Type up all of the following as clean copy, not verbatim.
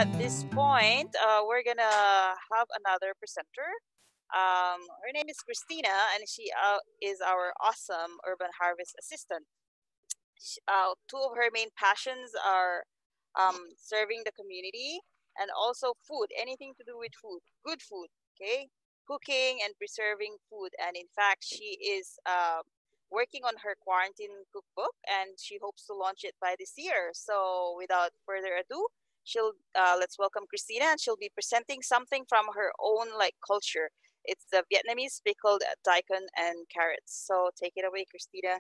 at this point, we're gonna have another presenter. Her name is Christina, and she is our awesome urban harvest assistant. Two of her main passions are serving the community and also food, anything to do with food, good food, okay? Cooking and preserving food. And in fact, she is working on her quarantine cookbook and she hopes to launch it by this year. So without further ado, she'll let's welcome Christina, and she'll be presenting something from her own like culture. It's the Vietnamese pickled daikon and carrots. So take it away, Christina.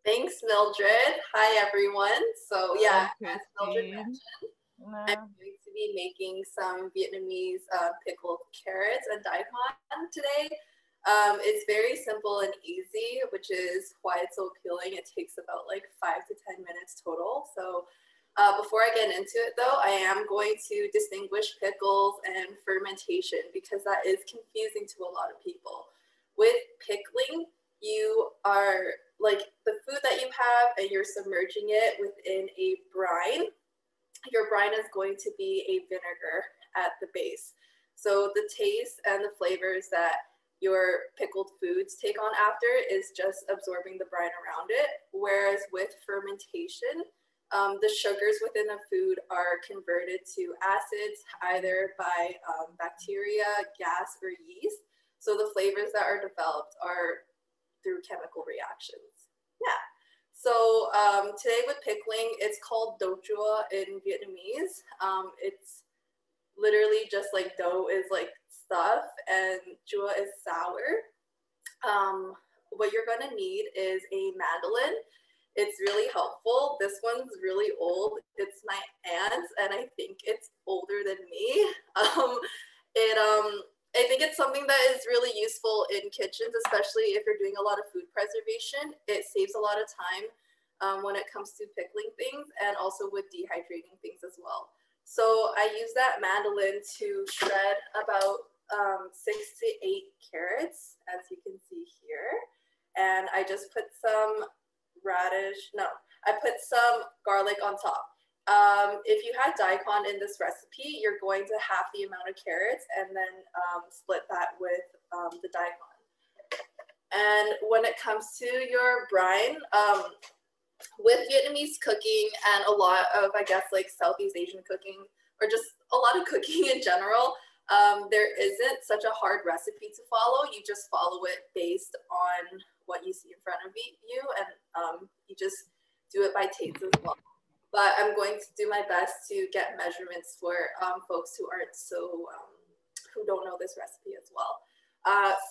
Thanks, Mildred. Hi, everyone. So yeah, Hi, as Mildred Christine. mentioned, I'm going to be making some Vietnamese pickled carrots and daikon today. It's very simple and easy, which is why it's so appealing. It takes about like 5 to 10 minutes total. So before I get into it though, I am going to distinguish pickles and fermentation because that is confusing to a lot of people. With pickling, you are like the food that you have and you're submerging it within a brine. Your brine is going to be a vinegar at the base. So the taste and the flavors that your pickled foods take on after is just absorbing the brine around it. Whereas with fermentation, the sugars within the food are converted to acids either by bacteria, gas, or yeast. So the flavors that are developed are through chemical reactions. Yeah. So today with pickling, it's called do chua in Vietnamese. It's literally just like dough is like stuff and chua is sour. What you're gonna need is a mandolin. It's really helpful. This one's really old. It's my aunt's and I think it's older than me. I think it's something that is really useful in kitchens, especially if you're doing a lot of food preservation. It saves a lot of time when it comes to pickling things and also with dehydrating things as well. So I use that mandolin to shred about 6 to 8 carrots, as you can see here. And I just put some I put some garlic on top. If you had daikon in this recipe, you're going to half the amount of carrots and then split that with the daikon. And when it comes to your brine, with Vietnamese cooking and a lot of, I guess, like Southeast Asian cooking, or just a lot of cooking in general, there isn't such a hard recipe to follow. You just follow it based on what you see in front of you, and you just do it by taste as well. But I'm going to do my best to get measurements for folks who aren't who don't know this recipe as well.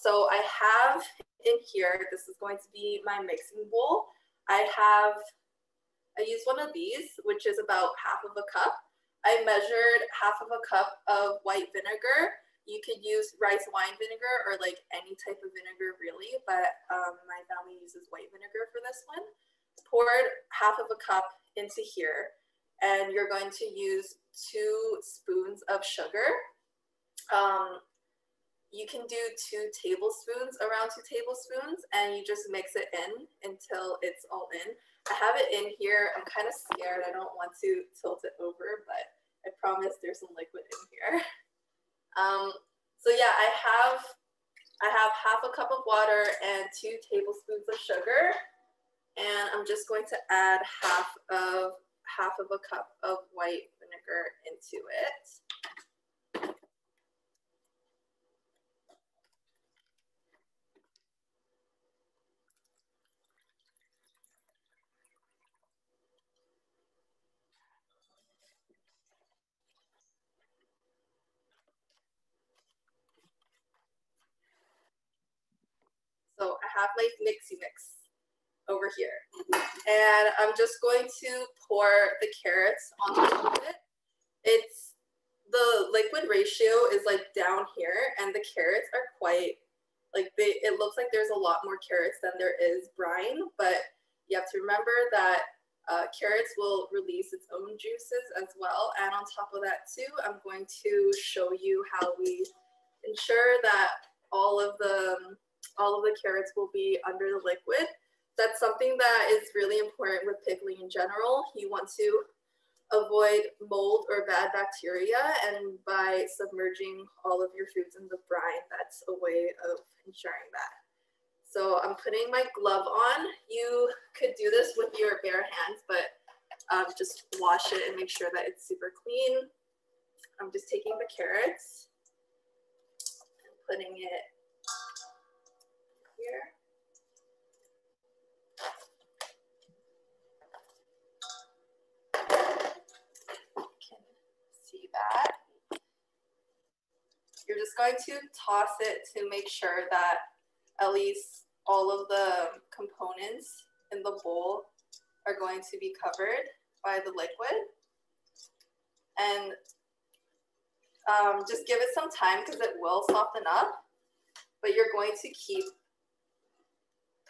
So I have in here, this is going to be my mixing bowl. I use one of these, which is about half of a cup. I measured half of a cup of white vinegar. You could use rice wine vinegar or like any type of vinegar really, but my family uses white vinegar for this one. Poured half of a cup into here, and you're going to use 2 spoons of sugar. You can do 2 tablespoons, around 2 tablespoons, and you just mix it in until it's all in. I have it in here. I'm kind of scared. I don't want to tilt it over, but I promise there's some liquid in here. So yeah, I have half a cup of water and 2 tablespoons of sugar. And I'm just going to add half of a cup of white vinegar into it. So I have my mixy mix over here. And I'm just going to pour the carrots on top of it. It's the liquid ratio is like down here, and the carrots are quite like it looks like there's a lot more carrots than there is brine, but you have to remember that carrots will release its own juices as well. And on top of that too, I'm going to show you how we ensure that all of the carrots will be under the liquid. That's something that is really important with pickling in general. You want to avoid mold or bad bacteria, and by submerging all of your foods in the brine, that's a way of ensuring that. So I'm putting my glove on. You could do this with your bare hands, but just wash it and make sure that it's super clean. I'm just taking the carrots and putting it here. You can see that. You're just going to toss it to make sure that at least all of the components in the bowl are going to be covered by the liquid. And just give it some time because it will soften up, but you're going to keep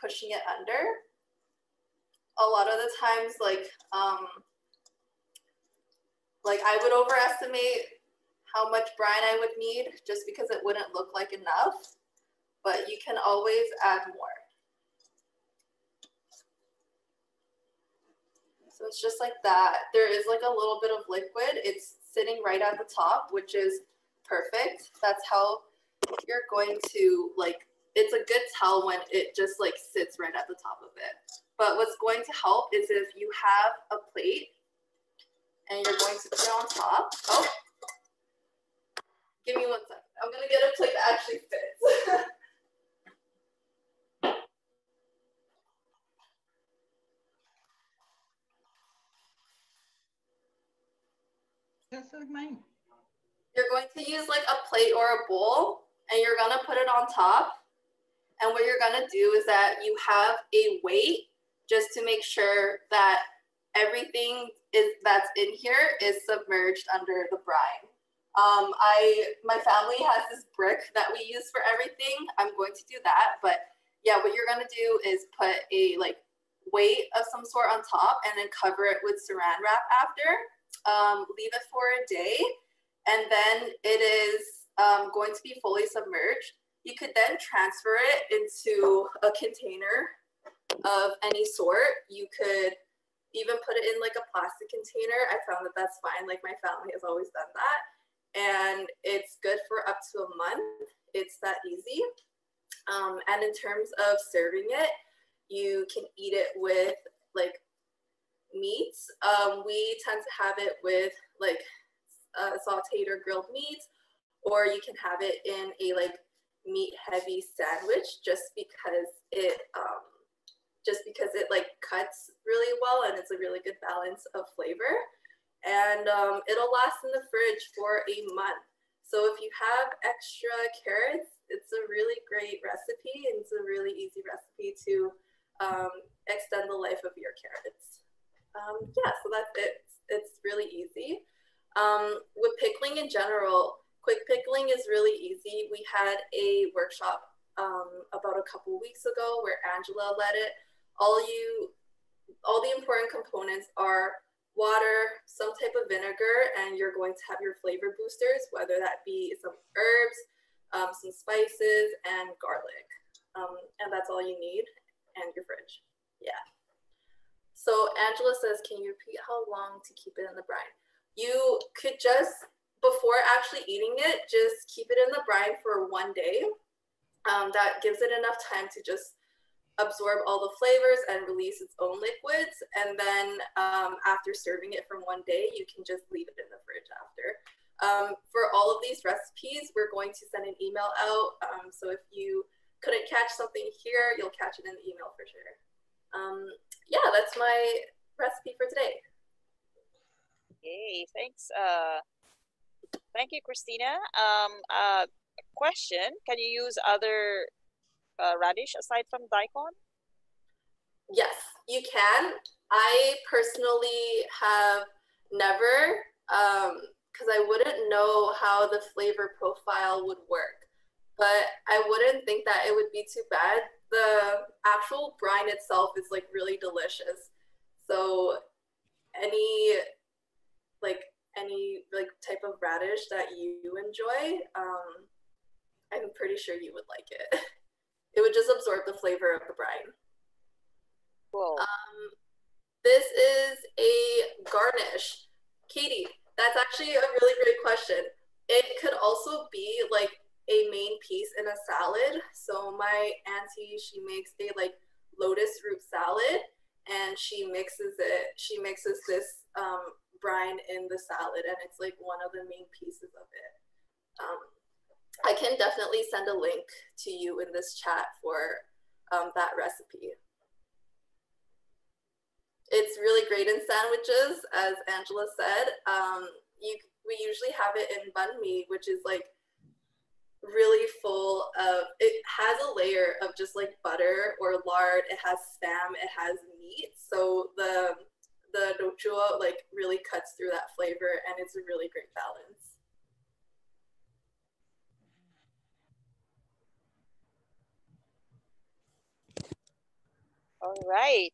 pushing it under. A lot of the times, like I would overestimate how much brine I would need just because it wouldn't look like enough, but you can always add more. So it's just like that. There is like a little bit of liquid. It's sitting right at the top, which is perfect. That's how you're going to, like, it's a good tell when it just like sits right at the top of it. But what's going to help is if you have a plate and you're going to put it on top. Oh, give me 1 second. I'm gonna get a plate that actually fits. Just like mine. You're going to use like a plate or a bowl and you're gonna put it on top. And what you're gonna do is that you have a weight just to make sure that everything that's in here is submerged under the brine. My family has this brick that we use for everything. I'm going to do that, but yeah, what you're gonna do is put a like weight of some sort on top and then cover it with saran wrap after. Leave it for a day, and then it is going to be fully submerged. You could then transfer it into a container of any sort. You could even put it in like a plastic container. I found that that's fine. Like my family has always done that. And it's good for up to a month. It's that easy. And in terms of serving it, you can eat it with like meats. We tend to have it with like sauteed or grilled meats, or you can have it in a like meat heavy sandwich just because it like cuts really well and it's a really good balance of flavor. And it'll last in the fridge for a month. So if you have extra carrots, it's a really great recipe, and it's a really easy recipe to extend the life of your carrots. Yeah, so that's it. It's really easy. With pickling in general, quick pickling is really easy. We had a workshop about a couple weeks ago where Angela led it. All the important components are water, some type of vinegar, and you're going to have your flavor boosters, whether that be some herbs, some spices, and garlic. And that's all you need, and your fridge. Yeah. So Angela says, can you repeat how long to keep it in the brine? You could just, before actually eating it, just keep it in the brine for 1 day. That gives it enough time to just absorb all the flavors and release its own liquids. And then after serving it from 1 day, you can just leave it in the fridge after. For all of these recipes, we're going to send an email out. So if you couldn't catch something here, you'll catch it in the email for sure. Yeah, that's my recipe for today. Yay, thanks. Thank you, Christina. Question, can you use other radish aside from daikon? Yes, you can. I personally have never, because I wouldn't know how the flavor profile would work, but I wouldn't think that it would be too bad. The actual brine itself is like really delicious. So any type of radish that you enjoy, I'm pretty sure you would like it. It would just absorb the flavor of the brine. Cool. This is a garnish. Katie, that's actually a really great question. It could also be like a main piece in a salad. So my auntie, she makes a like lotus root salad, and she mixes it. She mixes this brine in the salad, and it's like one of the main pieces of it. Um, I can definitely send a link to you in this chat for that recipe. It's really great in sandwiches, as Angela said. We usually have it in banh mi, which is like really full of, it has a layer of just like butter or lard. It has spam, it has meat. So the dochua like really cuts through that flavor, and it's a really great balance. All right.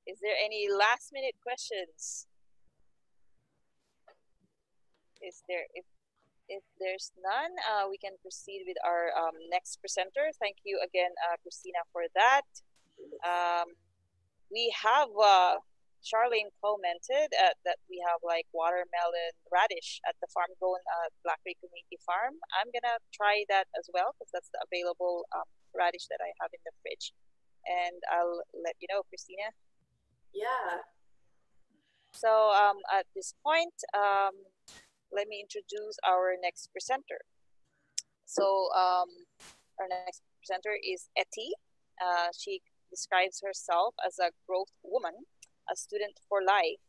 Is there any last minute questions? If there's none, we can proceed with our next presenter. Thank you again, Christina, for that. We have Charlene commented that we have like watermelon radish at the farm grown Blackberry Community Farm. I'm gonna try that as well because that's the available radish that I have in the fridge, and I'll let you know, Christina. Yeah. So at this point, let me introduce our next presenter. So our next presenter is Etty. She describes herself as a growth woman, a student for life,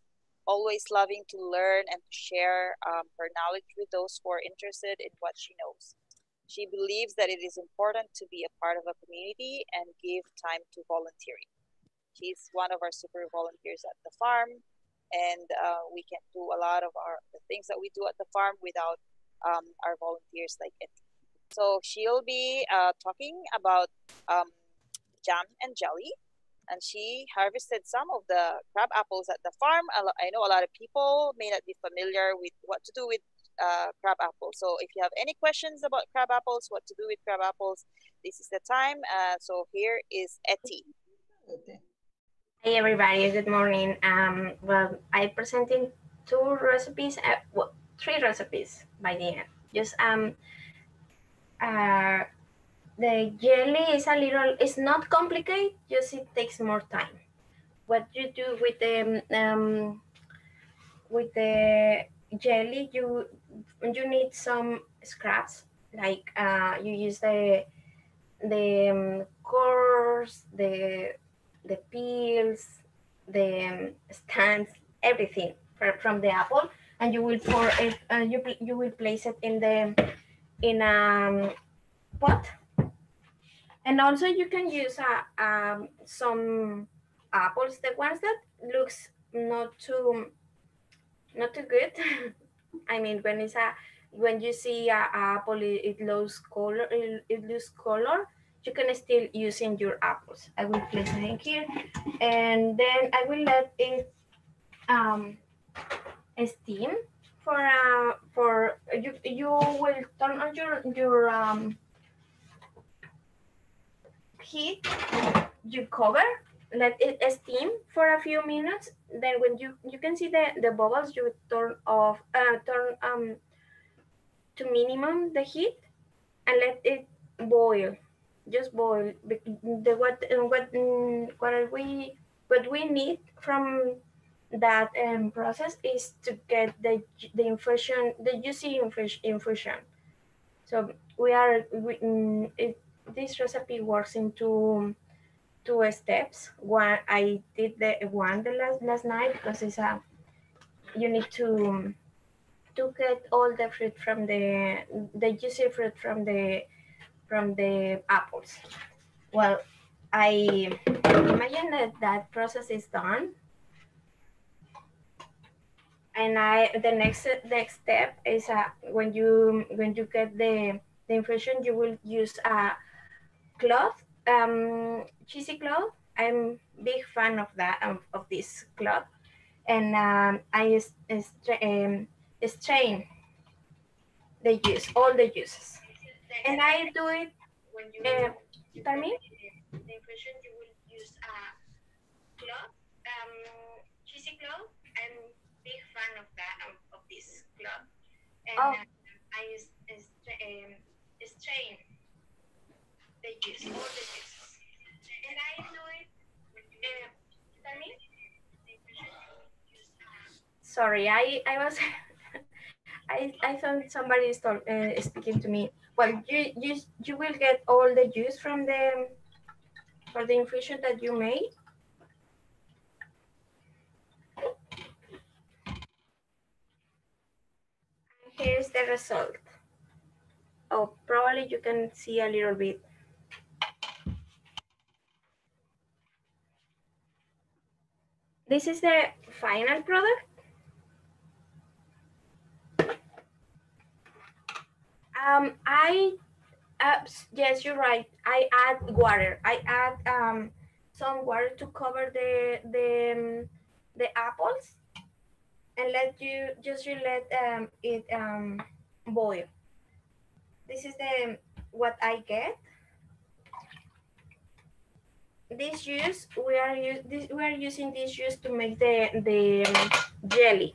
always loving to learn and to share her knowledge with those who are interested in what she knows. She believes that it is important to be a part of a community and give time to volunteering. She's one of our super volunteers at the farm, and we can't do a lot of the things that we do at the farm without our volunteers like it. So she'll be talking about jam and jelly, and she harvested some of the crab apples at the farm. I know a lot of people may not be familiar with what to do with crab apples. So if you have any questions about crab apples, what to do with crab apples, this is the time. So here is Etty. Hey everybody, good morning. Well, I presenting two recipes, well, three recipes by the end. Just the jelly is a little, it's not complicated, just it takes more time. What you do with the jelly, you need some scraps, like you use the cores, the peels, the stands, everything from the apple, and you will pour it. You will place it in a pot, and also you can use some apples, the ones that looks not too good. I mean, when you see a apple, it loses color. It loses color. You can still use in your apples. I will place it in here, and then I will let it steam for you. You will turn on your heat. You cover, let it steam for a few minutes. Then when you can see the bubbles, you turn off, turn to minimum the heat, and let it boil. Just boil. What we need from that process is to get the infusion, the juicy infusion. So this recipe works in two steps. One, I did the last night because it's you need to get all the fruit from the juicy fruit from the apples. Well, I imagine that process is done, and the next step is when you get the infusion, you will use a cloth, cheesy cloth. I'm big fan of that of this cloth, and I strain the juice, all the juices, and I do it. Pardon me? The infusion, you will use a cloth, cheesy cloth. I'm big fan oh. I strain the juice, all the juice. And I do it, tell me? Sorry, I was, I thought somebody is speaking to me. Well, you will get all the juice from for the infusion that you made. Here's the result. Oh, probably you can see a little bit. This is the final product. Yes, you're right. I add water. I add some water to cover the apples, and let it boil. This is what I get. This juice we are using this juice to make the jelly.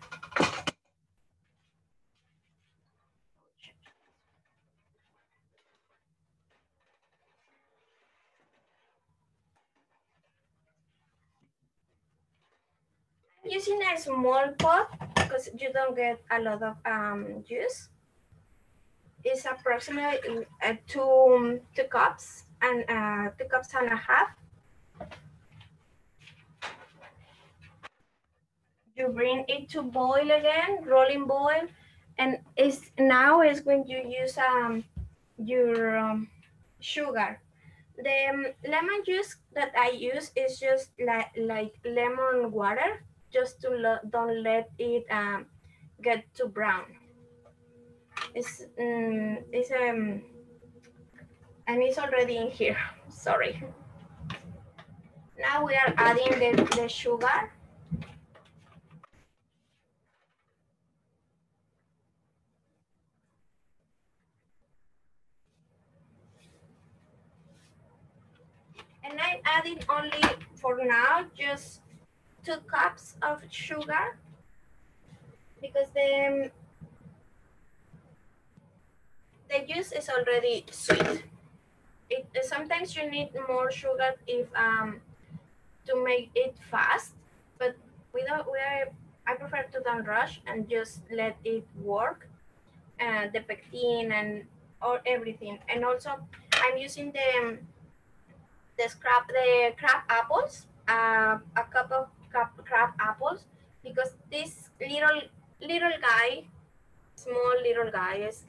Using a small pot because you don't get a lot of juice. It's approximately two cups and 2.5 cups. You bring it to boil again, rolling boil, and now is when you use your sugar. The lemon juice that I use is just like lemon water, just to don't let it get too brown. And it's already in here. Sorry. Now we are adding the sugar. And I'm adding only for now just 2 cups of sugar because the juice is already sweet. Sometimes you need more sugar if to make it fast, but I prefer to don't rush and just let it work, the pectin and or everything. And also I'm using the crab apples, a cup of crab apples, because this little guy, small little guy, is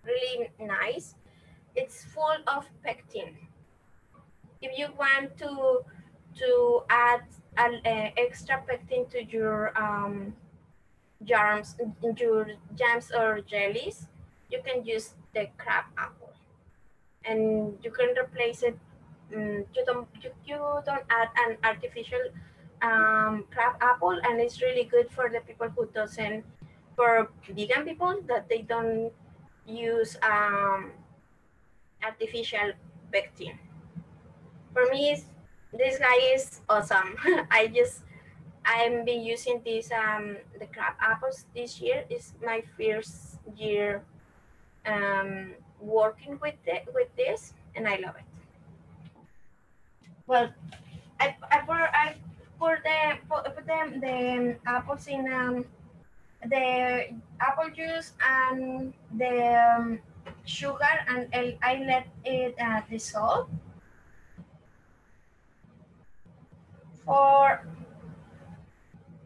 really nice. It's full of pectin. If you want to add an extra pectin to your jams or jellies, you can use the crab apple, and you can replace it. You don't add an artificial crab apple, and it's really good for the people who doesn't, for vegan people that they don't use artificial pectin. For me, this guy is awesome. I've been using this the crab apples this year. Is my first year working with this, and I love it. Well, I put the apples in the apple juice and the sugar, and I let it dissolve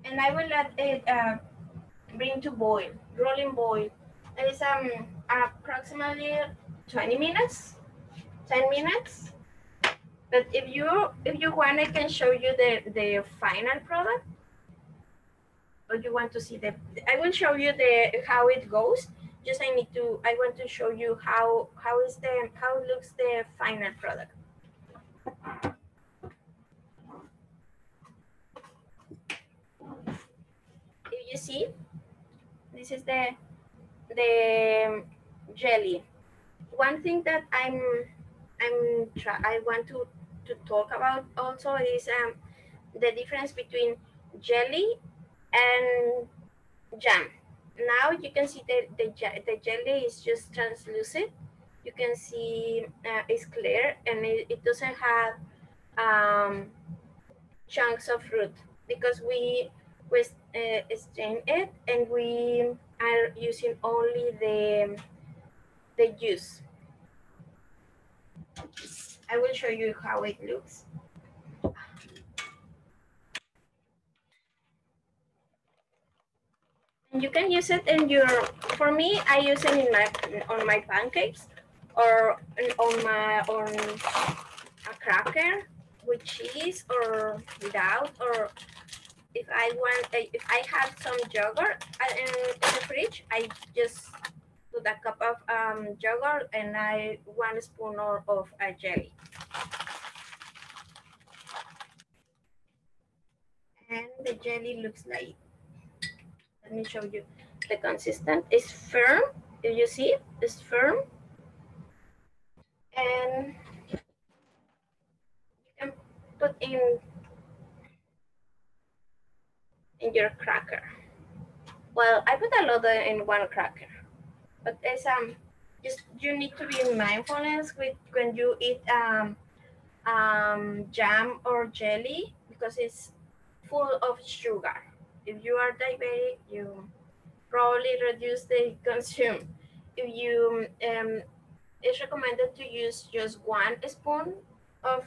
and I will let it bring to boil, rolling boil. It's approximately 20 minutes, 10 minutes. But if you want, I can show you the final product. Or you want to see I will show you how it goes. Just I want to show you how looks the final product. If you see, this is the jelly. One thing that I want to talk about also is the difference between jelly and jam. now you can see the jelly is just translucent. You can see it's clear and it doesn't have chunks of fruit because we strain it and we are using only the juice. I will show you how it looks. You can use it in your, for me, I use it in on my pancakes or on a cracker with cheese or without, or if I want, if I have some yogurt in the fridge, I just put a cup of yogurt and 1 spoon of a jelly. And the jelly looks like, let me show you the consistent. It's firm. If you see, it's firm. And you can put in your cracker. Well, I put a lot in one cracker, but it's just you need to be mindfulness with when you eat jam or jelly because it's full of sugar. If you are diabetic, you probably reduce the consume. If you it's recommended to use just 1 spoon of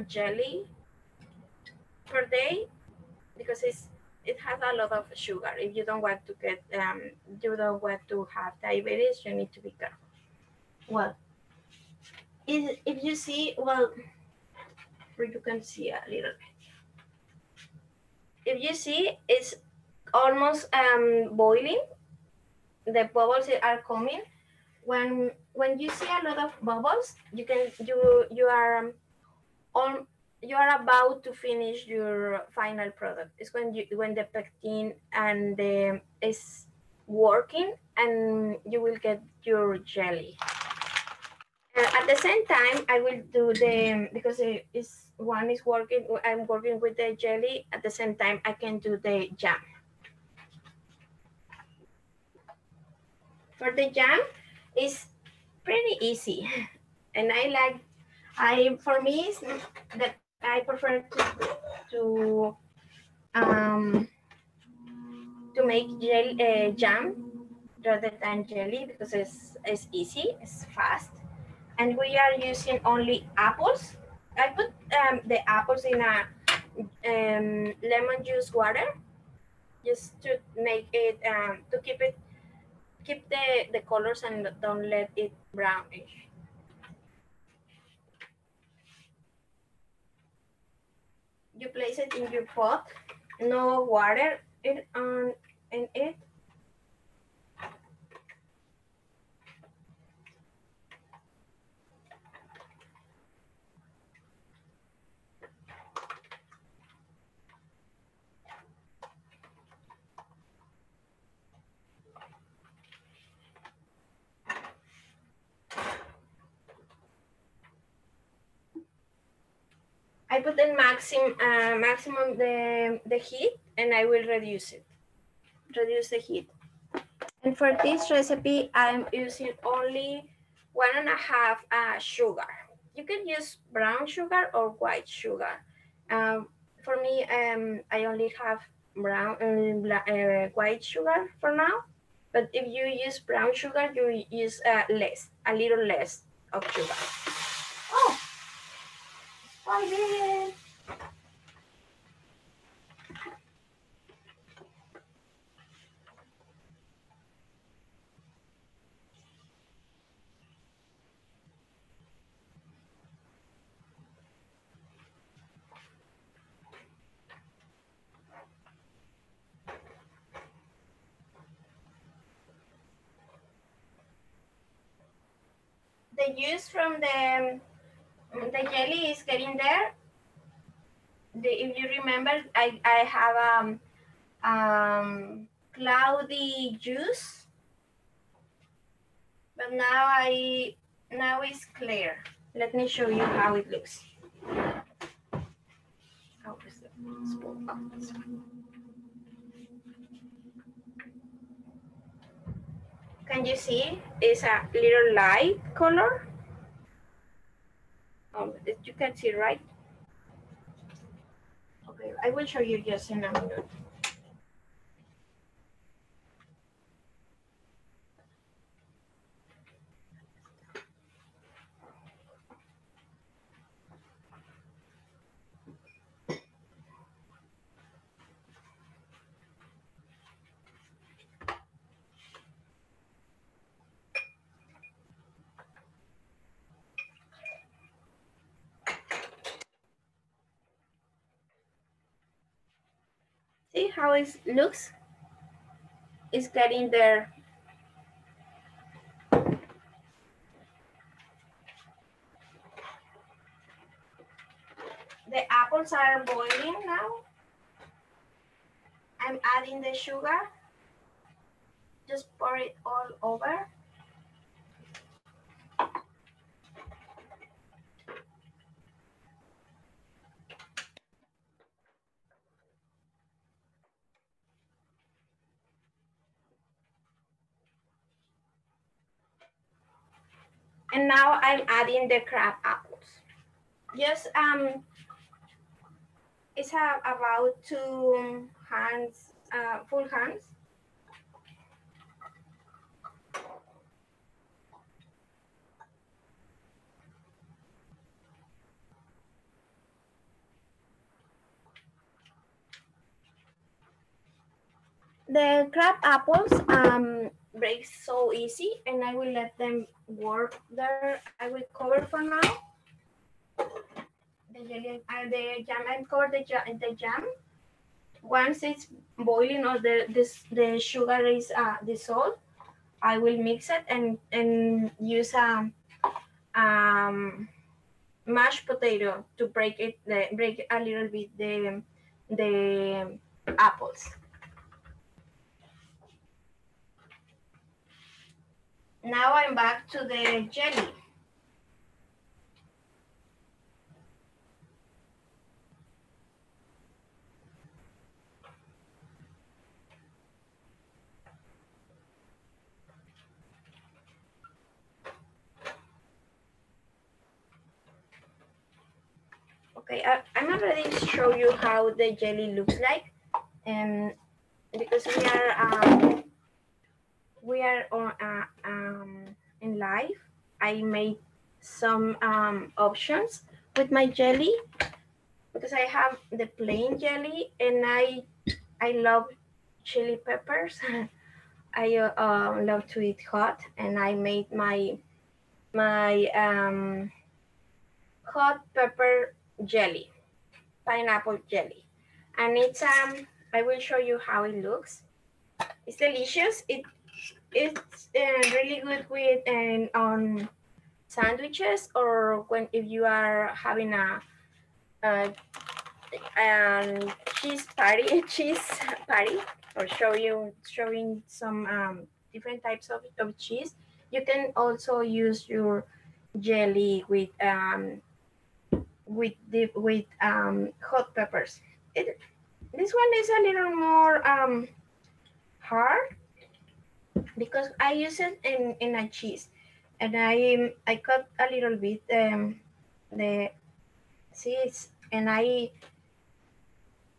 jelly per day because it has a lot of sugar. If you don't want to get you don't want to have diabetes, you need to be careful. Well, if you see, well, you can see a little bit. If you see, it's almost boiling. The bubbles are coming. When you see a lot of bubbles, you are on you are about to finish your final product. It's when the pectin and the is working and you will get your jelly. At the same time, I will do because one is working, I'm working with the jelly. At the same time, I can do the jam. For the jam, it's pretty easy. And for me, it's that I prefer to um, to make jam rather than jelly because it's easy, it's fast. And we are using only apples. I put the apples in a lemon juice water just to make it to keep the colors and don't let it brownish. You place it in your pot, no water in it. I put the maximum the heat and I will reduce the heat. And for this recipe, I'm using only 1.5 sugar. You can use brown sugar or white sugar. For me, I only have white sugar for now. But if you use brown sugar, you use a little less of sugar. Oh, I did it. The juice from the jelly is getting there. If you remember, I have cloudy juice, but now it's clear. Let me show you how it looks. Oh, is the spoon? Oh, this one. Can you see? It's a little light color. You can see, right? Okay, I will show you just in a minute. See how it looks? It's getting there. The apples are boiling now. I'm adding the sugar. Just pour it all over. And now I'm adding the crab apples. Just it's about 2 hands, full hands. The crab apples break so easy, and I will let them work there. I will cover for now. The jelly, the jam, I cover the jam. Once it's boiling or the sugar is dissolved, I will mix it and use a mashed potato to break a little bit the apples. Now I'm back to the jelly. Okay, I'm already show you how the jelly looks like, and because we are on in live, I made some options with my jelly because I have the plain jelly and I love chili peppers. I love to eat hot, and I made my hot pepper jelly, pineapple jelly, and it's I will show you how it looks. It's delicious. It's really good with on sandwiches, or when if you are having a cheese party, or showing some different types of cheese. You can also use your jelly with hot peppers. This one is a little more hard because I use it in a cheese, and I cut a little bit the seeds, and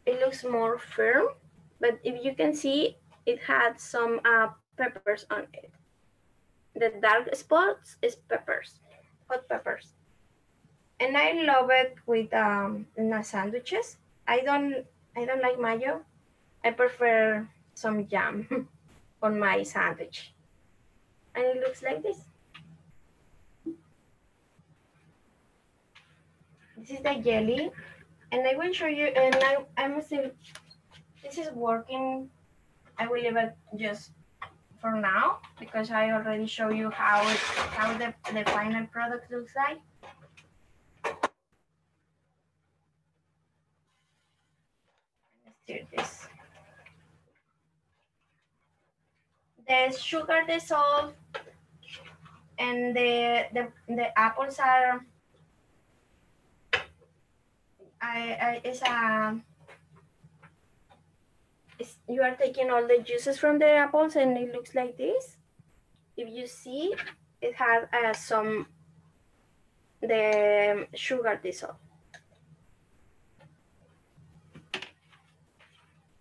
it looks more firm, but if you can see, it had some peppers on it. The dark spots is peppers, hot peppers. And I love it with sandwiches. I don't like mayo. I prefer some jam on my sandwich. And it looks like this. This is the jelly, and I will show you, and I'm still, this is working. I will leave it just for now because I already show you how the final product looks like. Let's do this. The sugar dissolved, and the apples are you are taking all the juices from the apples, and it looks like this. if you see, it has some the sugar dissolved.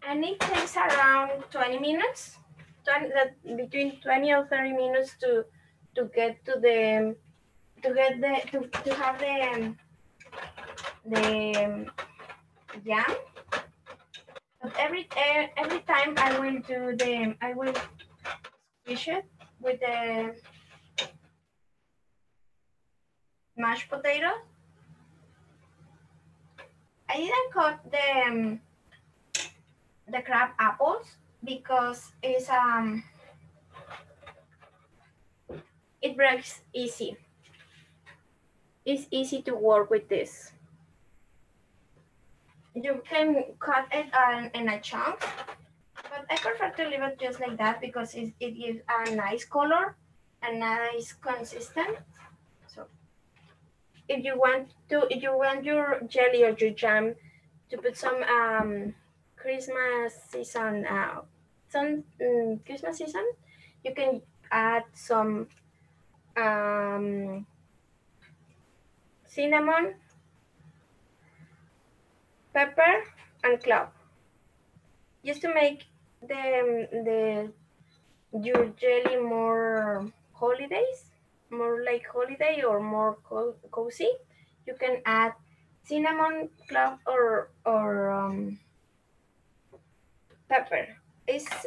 And it takes around 20 minutes, between 20 or 30 minutes to get to the to have the jam. But every time I will squish it with the mashed potato. I didn't cut the crab apples because it breaks easy. It's easy to work with this. You can cut it in a chunk, but I prefer to leave it just like that because it gives a nice color, a nice consistent. So if you want your jelly or your jam to put some Christmas season Christmas season, you can add some cinnamon, pepper, and clove, just to make the your jelly more holidays, more like holiday or more cozy. You can add cinnamon, clove, or pepper. Those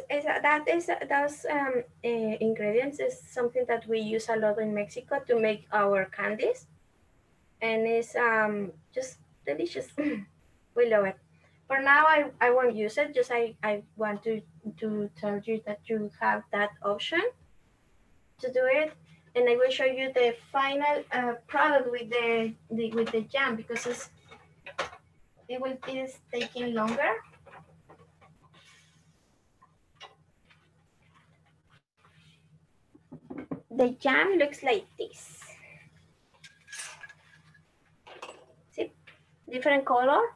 ingredients is something that we use a lot in Mexico to make our candies, and it's just delicious. We love it. For now, I won't use it. Just I want to tell you that you have that option to do it, and I will show you the final product with the jam because it is taking longer. The jam looks like this. See, different color.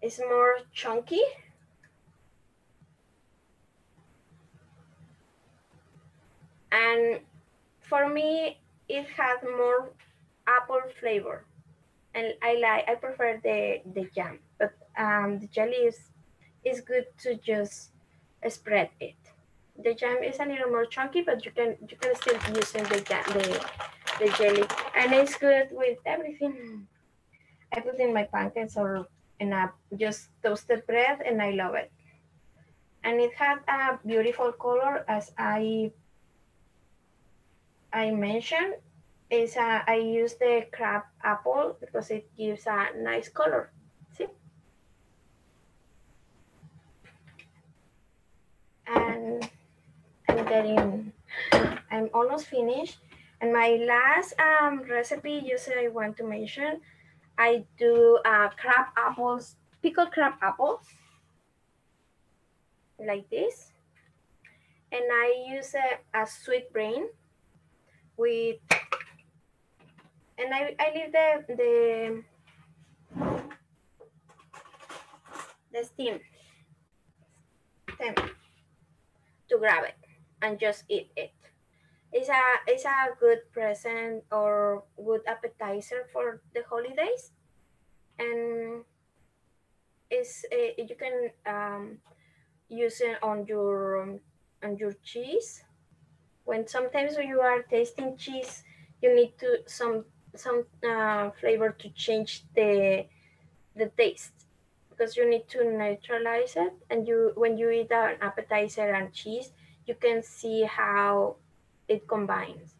It's more chunky. And for me, it has more apple flavor. And I prefer the jam, but the jelly is good to just spread it. The jam is a little more chunky, but you can still use the jelly, and it's good with everything. I put in my pancakes or in a just toasted bread, and I love it. And it had a beautiful color, as I mentioned. I use the crab apple because it gives a nice color. See? And I'm almost finished. And my last recipe, I want to mention, I do crab apples, pickled crab apples, like this. And I use a sweet brain with, and I leave the stem to grab it and just eat it. It's a good present or good appetizer for the holidays, and you can use it on your cheese. When sometimes when you are tasting cheese, you need to some flavor to change the taste, because you need to neutralize it. And when you eat an appetizer and cheese, you can see how it combines.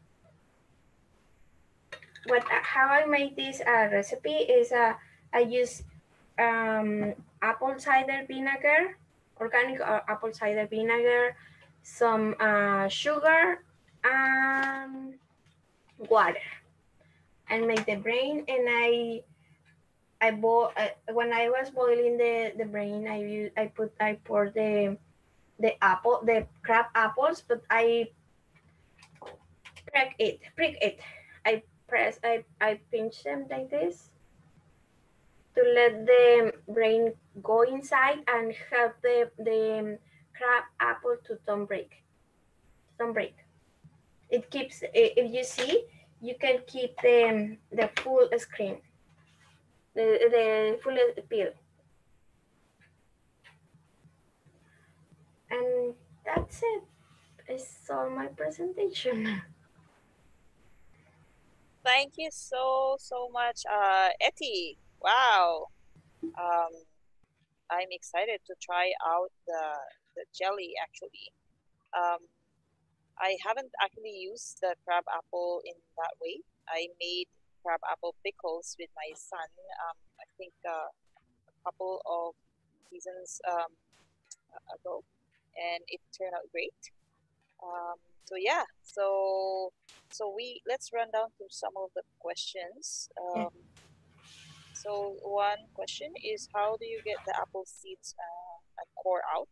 How I make this recipe is I use apple cider vinegar, organic apple cider vinegar, some sugar, and water, and make the brain. And when I was boiling the brain, I pour the crab apples, but I prick it. I pinch them like this, to let the brain go inside and help the crab apple to don't break. Don't break. It keeps, if you see, you can keep the full screen, the full peel. And that's it. It's all my presentation. Thank you so much, Etty. Wow. Um, I'm excited to try out the jelly actually. Um, I haven't actually used the crab apple in that way. I made crab apple pickles with my son, I think a couple of seasons ago, and it turned out great. So yeah, so we let's run down through some of the questions. So one question is, how do you get the apple seeds and core out?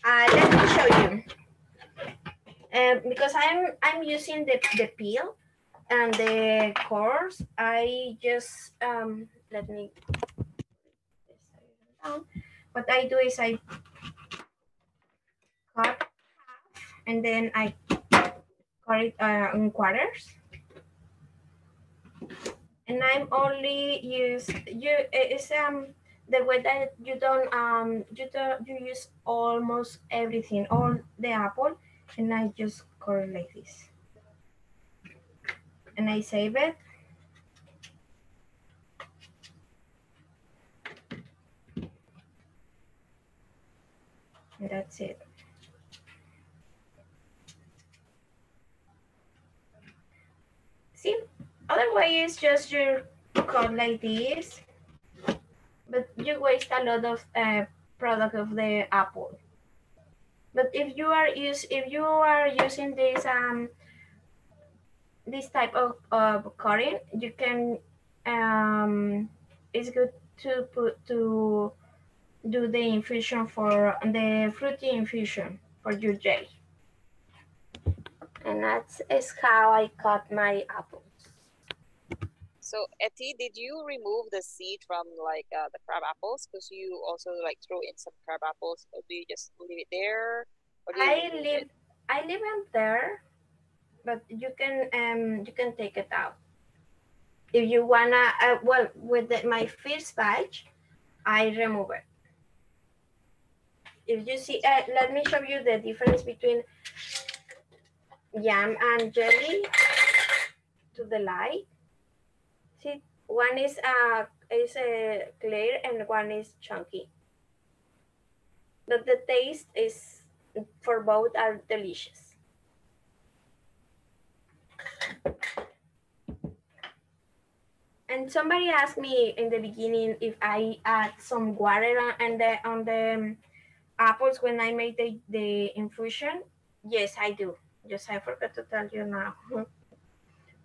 Let me show you. Because I'm using the peel and the cores. I just let me down. What I do is I cut and then I cut it in quarters. And I'm only use it's the way that you use almost everything, all the apple, and I just cut it like this. And I save it. And that's it. See, other way is just you cut like this, but you waste a lot of product of the apple. But if you are using this type of cutting, you can it's good to do the infusion for the fruity infusion for your jelly. And that's is how I cut my apples. So Etty, did you remove the seed from like the crab apples? Because you also like throw in some crab apples, or do you just leave it there? Or do you I leave them there, but you can take it out if you wanna. Well, with my first batch, I remove it. If you see, let me show you the difference between jam and jelly to the light. See, one is clear and one is chunky. But the taste is for both are delicious. And somebody asked me in the beginning if I add some water on the apples when I made the infusion. Yes, I do. Just I forgot to tell you now.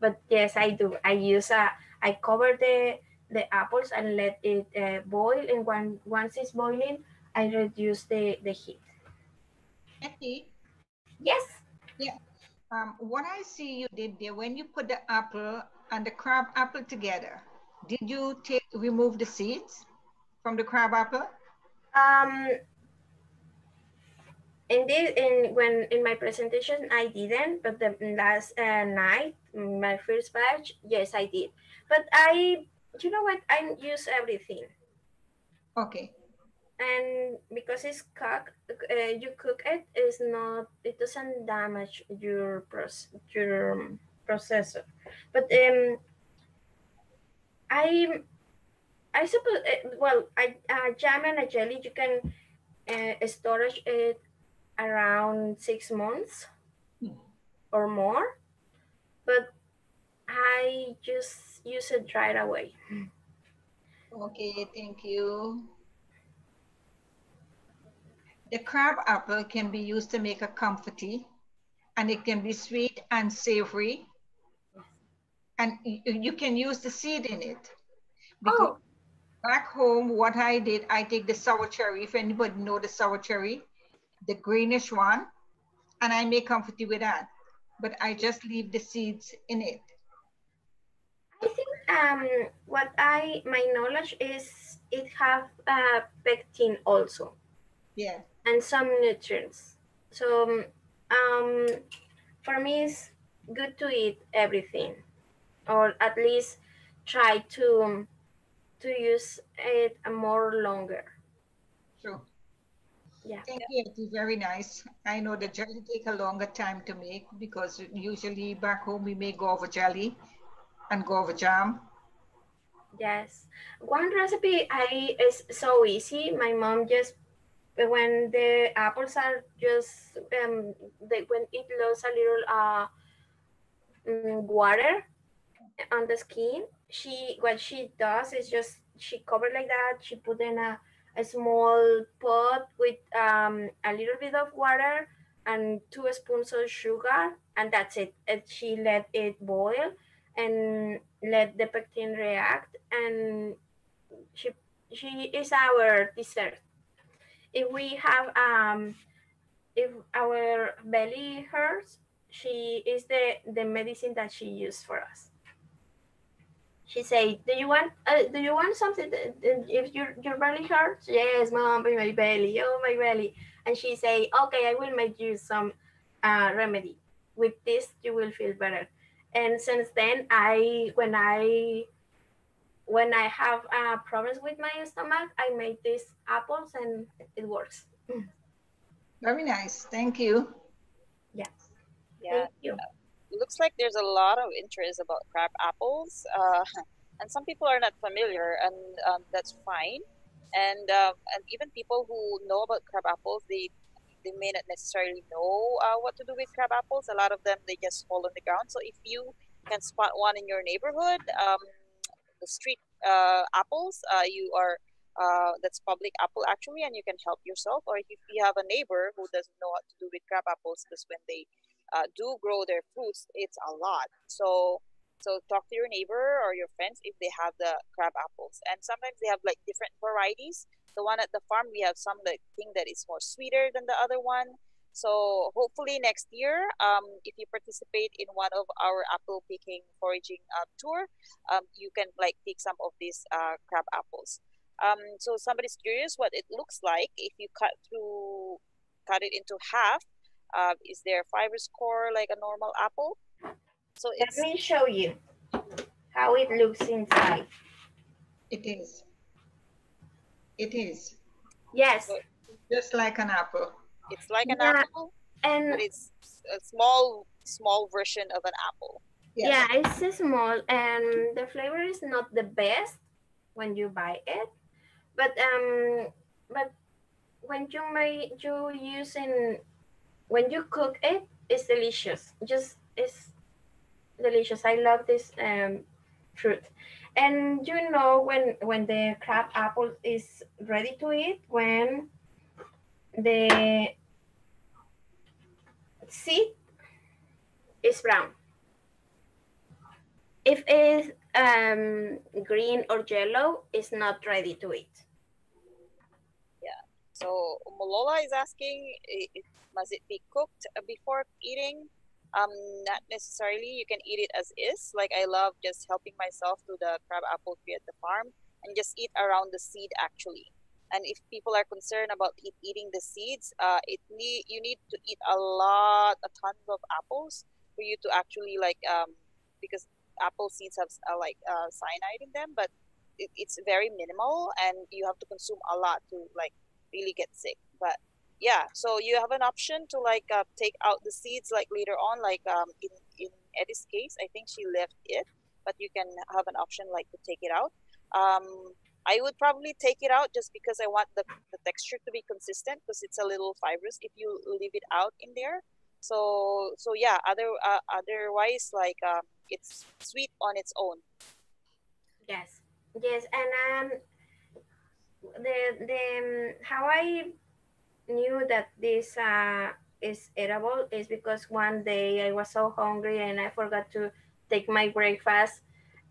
But yes, I do. I cover the apples and let it boil, and once it's boiling, I reduce the heat. Etty, Yes. yeah. What I see you did there, when you put the apple and the crab apple together, did you remove the seeds from the crab apple? Um, in my presentation I didn't, but the last night, my first batch, yes I did. But you know what, I use everything. Okay. And because it's cooked, you cook it, it doesn't damage your processor. But I suppose, well, jam and a jelly, you can storage it around 6 months or more, but I just use it right away. Okay, thank you. The crab apple can be used to make a comfity, and it can be sweet and savory. And you can use the seed in it. Because back home, what I did, I take the sour cherry, if anybody know the sour cherry, the greenish one, and I make comfity with that. But I just leave the seeds in it. what my knowledge is it have pectin also. Yeah. And some nutrients. So for me it's good to eat everything, or at least try to use it more longer. True. Yeah. Thank you. It is very nice. I know the jelly take a longer time to make because usually back home we make guava jelly and guava jam. Yes. One recipe I is so easy. My mom just when the apples are just when it loses a little water on the skin, she what she does is just she cover like that. She put in a small pot with a little bit of water and 2 spoons of sugar, and that's it. And she let it boil and let the pectin react, and she she is our dessert. If we have if our belly hurts, she is the medicine that she used for us. She say, do you want something if your belly hurts? Yes, mom, my belly, oh my belly. And she say, okay, I will make you some remedy. With this you will feel better. And since then when I have problems with my stomach, I make these apples and it works. Very nice. Thank you. Yeah, Yeah. thank you. Looks like there's a lot of interest about crab apples, and some people are not familiar, and that's fine. And even people who know about crab apples, they may not necessarily know what to do with crab apples. A lot of them they just fall on the ground. So if you can spot one in your neighborhood, the street apples, you are that's public apple actually, and you can help yourself. Or if you have a neighbor who doesn't know what to do with crab apples, because when they do grow their fruits, it's a lot. So talk to your neighbor or your friends if they have the crab apples. And sometimes they have like different varieties. The one at the farm, we have some that think that is more sweeter than the other one. So hopefully next year, if you participate in one of our apple picking foraging tour, you can like pick some of these crab apples. So somebody's curious what it looks like if you cut it into half. Is there fiber score like a normal apple? So Let it's me show you how it looks inside. It is. It is. Yes. so Just like an apple. it's like an Yeah, apple, and but it's a small version of an apple. Yes. yeah, it's small and the flavor is not the best when you buy it, but when you use in when you cook it, it's delicious. Just it's delicious. I love this fruit. And you know when the crab apple is ready to eat, when the seed is brown. If it's green or yellow, it's not ready to eat. Yeah. So Molola is asking, must it be cooked before eating? Not necessarily. You can eat it as is. Like I love just helping myself to the crab apple tree at the farm and just eat around the seed actually. And if people are concerned about eating the seeds, you need to eat a tons of apples for you to actually like because apple seeds have cyanide in them, but it's very minimal and you have to consume a lot to like really get sick. But yeah, so you have an option to like take out the seeds like later on, like in Eddie's case, I think she left it, but you can have an option like to take it out. I would probably take it out just because I want the texture to be consistent because it's a little fibrous if you leave it out in there. So yeah, otherwise like it's sweet on its own. Yes, yes, and the how I knew that this is edible is because one day I was so hungry and I forgot to take my breakfast,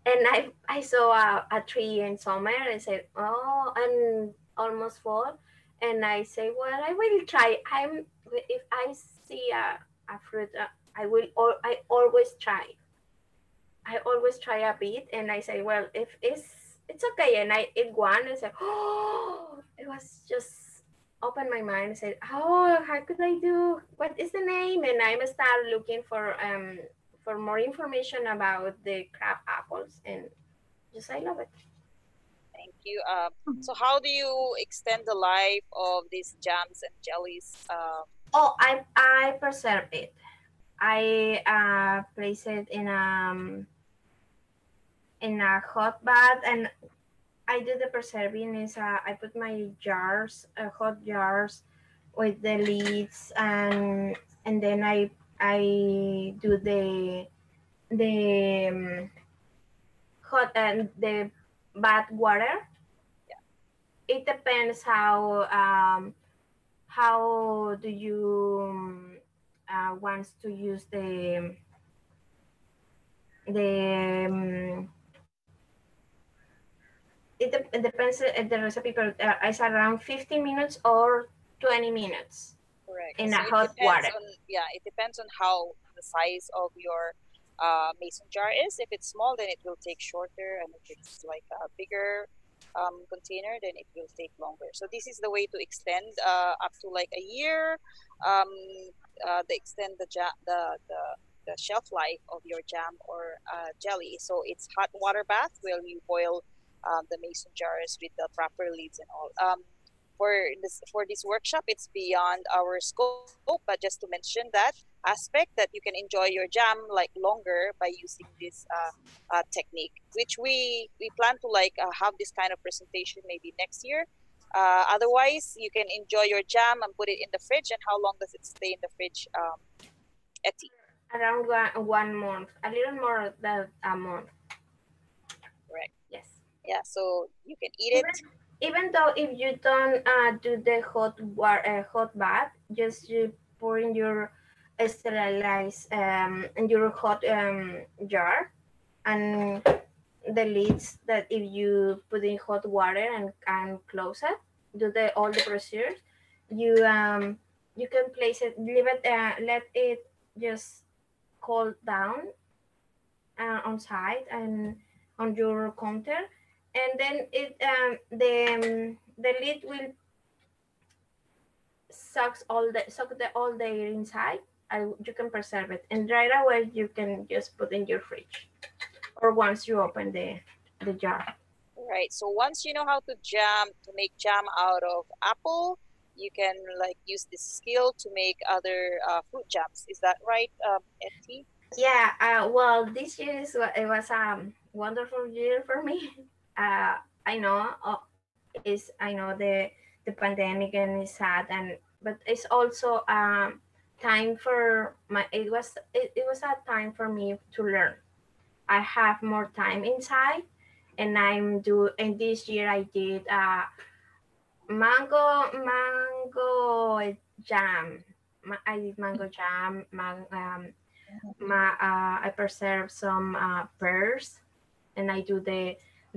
and I saw a tree in summer and said, oh, and almost fall, and I say, well, I will try. If I see a fruit, I always try. I always try a bit, and I say, well, if it's okay, and I eat one, and say, oh, it was just open my mind and said, oh, how could I do? What is the name? And I start looking for more information about the crab apples, and just I love it. Thank you. So how do you extend the life of these jams and jellies? Oh, I preserve it. I place it in a hot bath, and I do the preserving is I put my jars, hot jars, with the lids, and then I do the hot and the bath water. Yeah. It depends how do you want to use the it depends the recipe, but it's around 15 minutes or 20 minutes Correct. in So a it hot depends water. on, yeah, it depends on how the size of your mason jar is. If it's small, then it will take shorter, and if it's like a bigger container, then it will take longer. So this is the way to extend up to like a year. Um, they extend the shelf life of your jam or jelly. So it's hot water bath where you boil the mason jars with the proper lids and all. For this workshop, it's beyond our scope, but just to mention that aspect that you can enjoy your jam like longer by using this technique, which we plan to like have this kind of presentation maybe next year. Otherwise, you can enjoy your jam and put it in the fridge. And how long does it stay in the fridge, Etty? Around 1 month, a little more than a month. Correct. Yes. Yeah, so you can eat Even, it. even though if you don't do the hot bath, just you pour in your sterilize in your hot jar, and the lids that if you put in hot water and close it, do all the procedures, you can place it, leave it, let it just cool down on site and on your counter, and then the lid will suck the air inside. You can preserve it, and right away you can just put in your fridge, or once you open the jar. Right. So once you know how to make jam out of apple, you can like use this skill to make other fruit jams. Is that right, Etty? Yeah. Well, this year it was a wonderful year for me. I know I know the pandemic and it's sad, but it's also time for my. It was a time for me to learn. I have more time inside, and and this year I did mango jam. I did mango jam. I preserve some pears, and I do the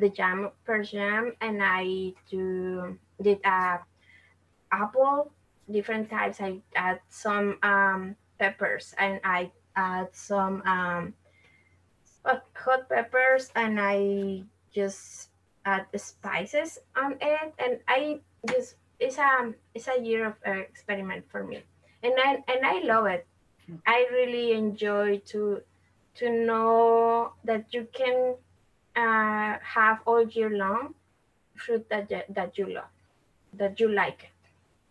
jam pear jam, and I did apple different types. I add some peppers, and I add some hot peppers, and I just add the spices on it, and I just it's a year of experiment for me, and I love it. I really enjoy to know that you can have all year long fruit that you love, that you like.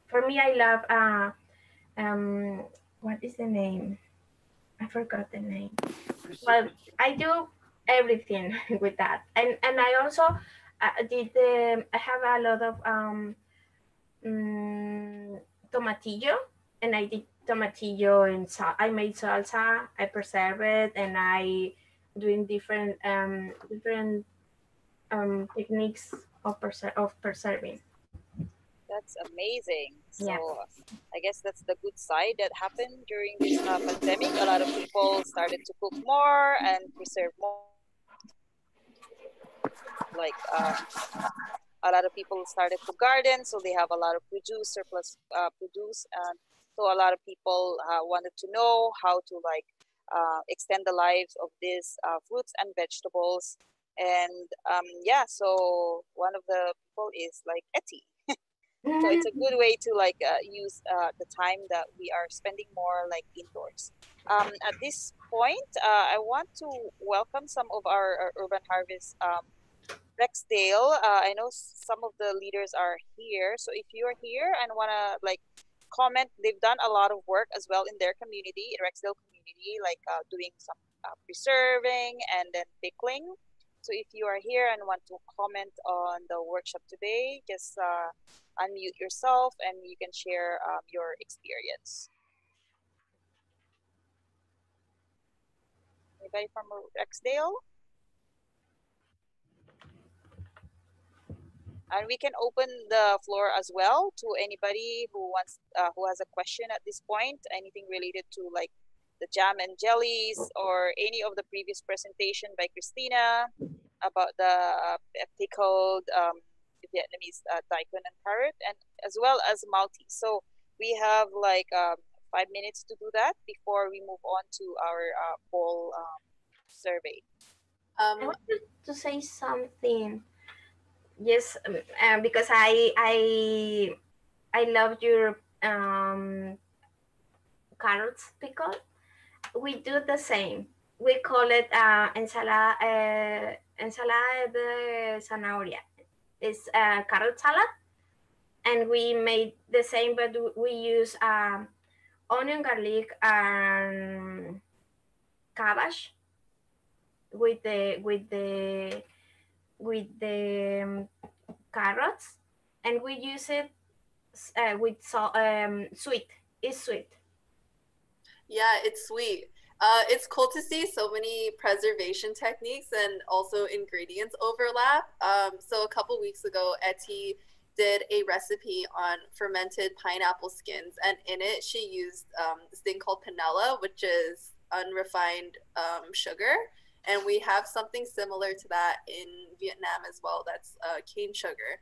For me, I love what is the name? I forgot the name. Well, I do everything with that, and I also I have a lot of tomatillo, and I did tomatillo and I made salsa. I preserve it, and I doing different techniques of preserving. That's amazing. Yeah. So I guess that's the good side that happened during this pandemic. A lot of people started to cook more and preserve more. Like a lot of people started to garden, so they have a lot of surplus produce, and so a lot of people wanted to know how to like extend the lives of these fruits and vegetables. And yeah, so one of the people is like Etty. So it's a good way to like use the time that we are spending more like indoors. At this point, I want to welcome some of our Urban Harvest Rexdale. I know some of the leaders are here, so if you are here and wanna like comment, they've done a lot of work as well in their community, in Rexdale community, like doing some preserving and then pickling. So if you are here and want to comment on the workshop today, just unmute yourself and you can share your experience. Anybody from Rexdale? And we can open the floor as well to anybody who wants, who has a question at this point, anything related to like the jam and jellies or any of the previous presentation by Christina about the pickled Vietnamese daikon and carrot, and as well as Maltese. So we have like 5 minutes to do that before we move on to our poll survey. I wanted to say something. Yes, because I love your carrots pickle. We do the same. We call it ensalada de zanahoria. It's carrot salad, and we made the same, but we use onion, garlic, and cabbage with the carrots, and we use it with sweet. It's sweet. Yeah, it's sweet. It's cool to see so many preservation techniques and also ingredients overlap. So a couple weeks ago, Etty did a recipe on fermented pineapple skins, and in it she used this thing called panela, which is unrefined sugar. And we have something similar to that in Vietnam as well. That's cane sugar.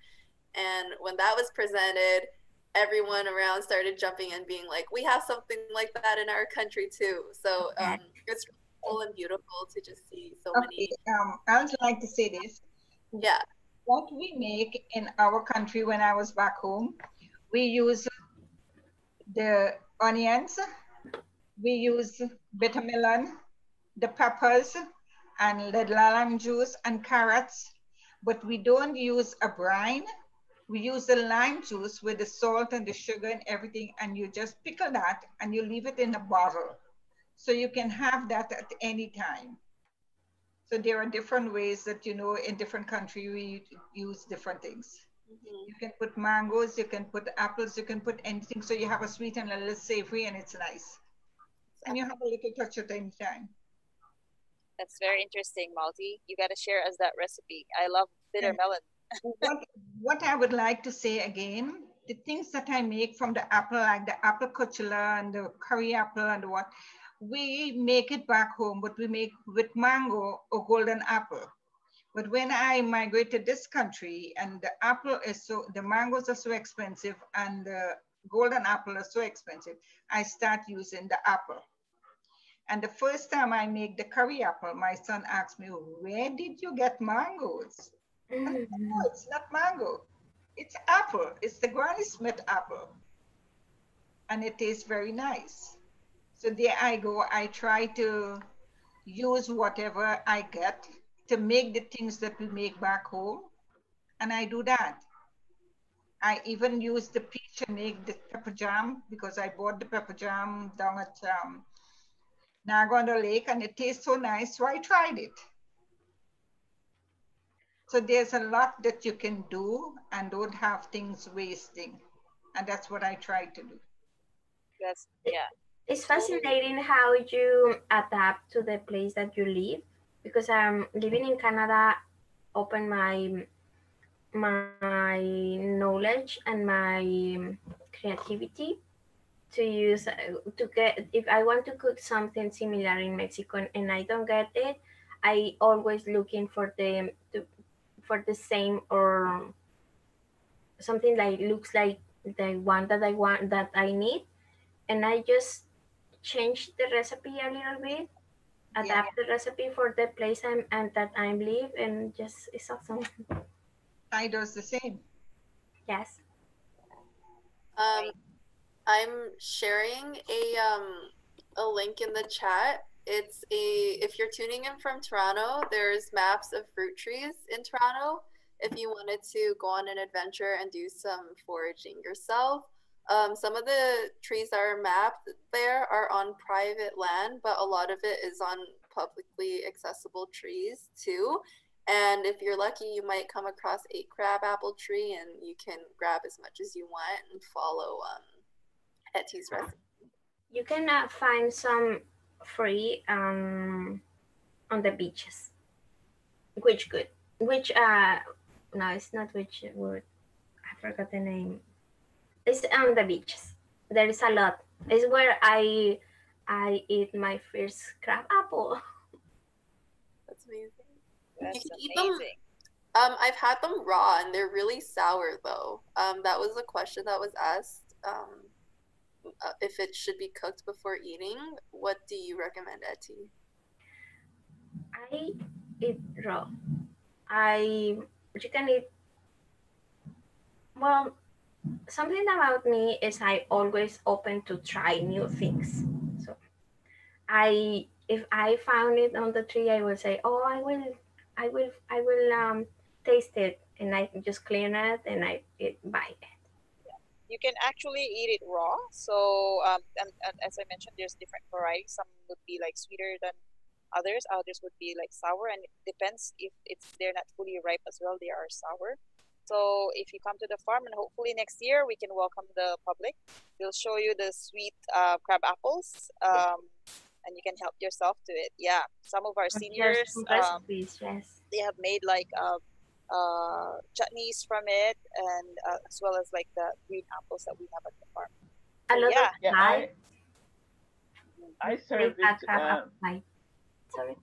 And when that was presented, everyone around started jumping and being like, we have something like that in our country too. So it's really cool and beautiful to just see so many. I would like to say this. Yeah. What we make in our country when I was back home, we use the onions, we use bitter melon, the peppers, and the lime juice and carrots, but we don't use a brine. We use the lime juice with the salt and the sugar and everything, and you just pickle that and you leave it in a bottle. So you can have that at any time. So there are different ways that, you know, in different countries we use different things. Mm-hmm. You can put mangoes, you can put apples, you can put anything. So you have a sweet and a little savory, and it's nice. And you have a little touch at any time. That's very interesting, Malti. You got to share us that recipe. I love bitter melon. what I would like to say again, the things that I make from the apple, like the apple cuchula and the curry apple and what, we make it back home, but we make with mango or golden apple. But when I migrated this country and the apple is so, the mangoes are so expensive and the golden apple is so expensive, I start using the apple. And the first time I make the curry apple, my son asked me, where did you get mangoes? And I said, no, it's not mango. It's apple. It's the Granny Smith apple. And it tastes very nice. So there I go. I try to use whatever I get to make the things that we make back home. And I do that. I even use the peach to make the pepper jam because I bought the pepper jam down at Niagara Lake, and it tastes so nice, so I tried it. So there's a lot that you can do and don't have things wasting. And that's what I try to do. Yes, yeah. It's fascinating how you adapt to the place that you live, because living in Canada opened my knowledge and my creativity to use to get, if I want to cook something similar in Mexico and I don't get it, I always looking for the same or something like looks like the one that I want, that I need, and I just change the recipe a little bit adapt the recipe for the place and that I live, and just it's awesome. I does the same. Yes. I'm sharing a link in the chat. It's if you're tuning in from Toronto, there's maps of fruit trees in Toronto. If you wanted to go on an adventure and do some foraging yourself, some of the trees that are mapped there are on private land, but a lot of it is on publicly accessible trees too. And if you're lucky, you might come across a crabapple tree, and you can grab as much as you want and follow Etty's recipe. You can find some free on the beaches. Which no, it's not which wood. I forgot the name. It's on the beaches. There is a lot. It's where I eat my first crab apple. That's amazing. That's You can eat amazing. them. I've had them raw, and they're really sour though. That was a question that was asked. If it should be cooked before eating. What do you recommend, Etty? I eat raw. You can eat. Well, something about me is I always open to try new things. So if I found it on the tree, I will say, oh, I will taste it, and I just clean it and I buy it. You can actually eat it raw. So, and as I mentioned, there's different varieties. Some would be like sweeter than others. Others would be like sour, and it depends if they're not fully ripe as well. They are sour. So if you come to the farm, and hopefully next year we can welcome the public, we'll show you the sweet crab apples, and you can help yourself to it. Yeah, some of our seniors, Just recipes, yes. they have made like chutneys from it, and as well as like the green apples that we have at the farm. A lot of Yeah, I serve it. Sorry.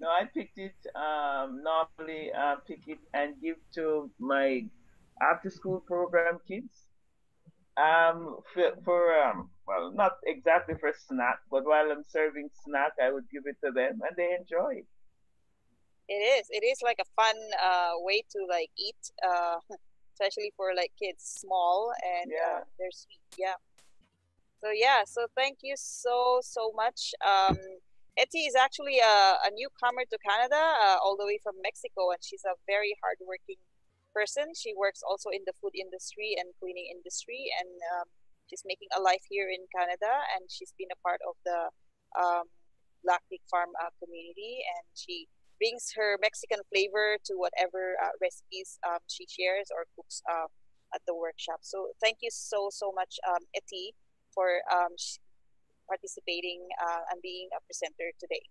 No, I picked it. Normally, pick it and give to my after-school program kids. Well, not exactly for snack, but while I'm serving snack, I would give it to them, and they enjoy it. It is like a fun way to like eat, especially for like kids small, and they're sweet. Yeah. So thank you so much. Etty is actually a newcomer to Canada, all the way from Mexico, and she's a very hardworking person. She works also in the food industry and cleaning industry, and she's making a life here in Canada, and she's been a part of the Black Pig Farm community, and she brings her Mexican flavor to whatever recipes she shares or cooks at the workshop. So thank you so much, Etty, for participating and being a presenter today.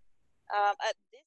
At this